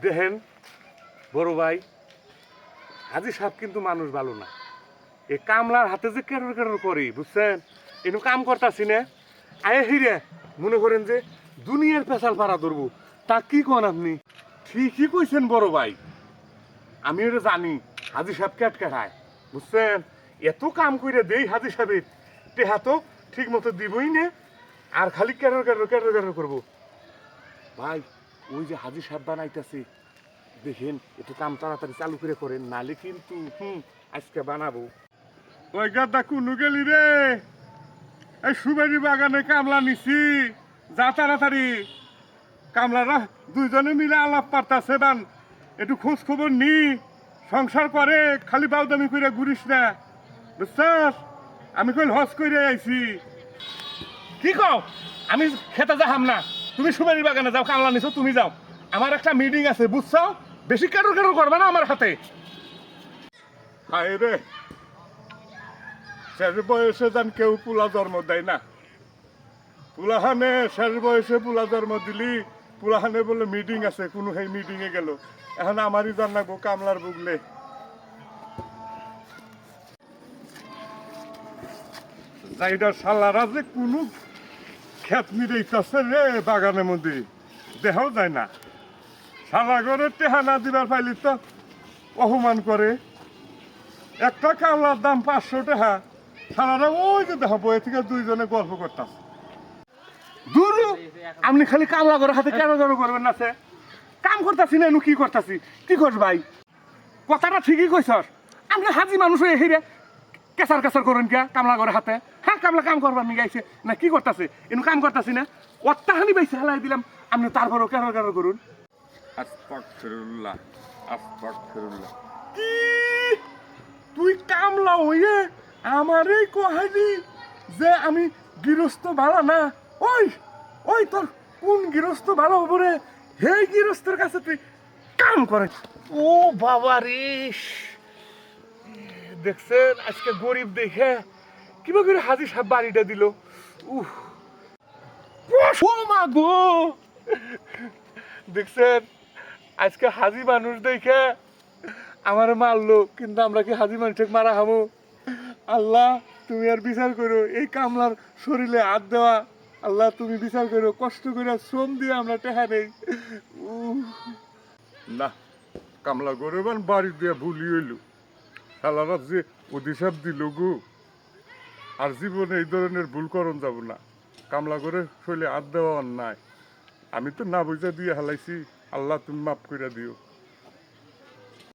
দেখেন বড় ভাই, হাজি সাহেব কিন্তু মানুষ ভালো না। এই কামলার হাতে যে কেরর কেরর করি বুঝছেন, এনু কাম করতাছি না আয়ে হিরে মনে করেন যে দুনিয়ার পেশাল পাড়া ধরবো। তা কি কন আপনি? ঠিকই কইছেন বড় ভাই, আমি এটা জানি হাজি সাহেব ক্যাট খায় বুঝছেন। এত কাম কইরে দেই হাজি সাহেবের টেহা তো ঠিক মতো দিবই না, আর খালি কেরর কেরর কেরর কেরর করবো। ভাই ওই যে হাজি সাহেব বানাইতেছে, দেখেন একটু কাম তাড়াতাড়ি চালু করে করেন, নালে কিন্তু আজকে বানাবো। ওই গাদা কুনু গেলি রে? এই সুবেরি বাগানে কামলা নিছি, যা তাড়াতাড়ি। কামলারা দুইজনে মিলে আলাপ পারতাছে বান, একটু খোঁজ খবর নি। সংসার করে খালি বাউদামি করে ঘুরিস না বুঝছস। আমি কইল হজ করে আইছি। কি কও? আমি খেতে যাহাম না, তুমি সুবেরি বাগানে যাও, কামলা নিছো তুমি যাও। আমার একটা মিটিং আছে বুঝছো, বেশি কারো কারো করবে না আমার হাতে। হায় রে, শেষ বয়সে যান কেউ পোলা জন্ম দেয় না। পুলাহানে শেষ বয়সে পোলা জন্ম দিলি, পুলাহানে বলে মিটিং আছে, কোনো সেই মিটিংয়ে গেল। এখন আমারই জান লাগবো কামলার বুগলে। যাইডার শালারা যে কোনো খেত নিরেইতাছে রে বাগানের মধ্যে, দেখাও যায় না। শালা করে টেহা না দিবার পাইলি তো অপমান করে। একটা কামলার দাম 500 টাকা, সারারা ওই যে দেখো বই থেকে দুইজনে গল্প করতাম। দূর, আপনি খালি কামলা করে হাতে কেন কেন করবেন না? কাম করতেছি না, কি করতেছি? কি করস ভাই? কথাটা ঠিকই কইছস। আপনি হাজি মানুষ হয়ে হিরে কেসার কেসার করেন কে কামলা করে হাতে? হ্যাঁ, কামলা কাম করবার নিয়ে গাইছে না, কি করতেছে? এনু কাম করতেছি না, অত্যাহানি বাইছে হালাই দিলাম, আপনি তারপরও কেন কেন করুন। আস্তাগফিরুল্লাহ, আস্তাগফিরুল্লাহ। কি তুই কামলা হইয়ে আমারই কহানি যে আমি গৃহস্থ ভালো না? ওই ওই তোর কোন গৃহস্থ ভালো হবো রে? হে গৃহস্থের কাছে তুই কাম করে। ও বাবা রে, দেখছেন আজকে গরিব দেখে কিভাবে করে হাজি সাহেব বাড়িটা দিল। উহ, ও মা গো, দেখছেন আজকে হাজি মানুষ দেখে আমার মারলো, কিন্তু আমরা কি হাজি মানুষকে মারা খাবো? আল্লাহ তুমি আর বিচার করো, এই কামলার শরীরে হাত দেওয়া আল্লাহ তুমি বিচার করো, কষ্ট করে শ্রম দিয়ে আমরা টেহা নেই। না, কামলা গরিবান বাড়ি দিয়ে ভুলি হইল, শালারা যে অভিশাপ দিল গো। আর জীবনে এই ধরনের ভুল করণ যাব না। কামলা করে শৈলে হাত দেওয়া অন্যায়, আমি তো না বুঝা দিয়ে হালাইছি, আল্লাহ তুমি মাফ করে দিও।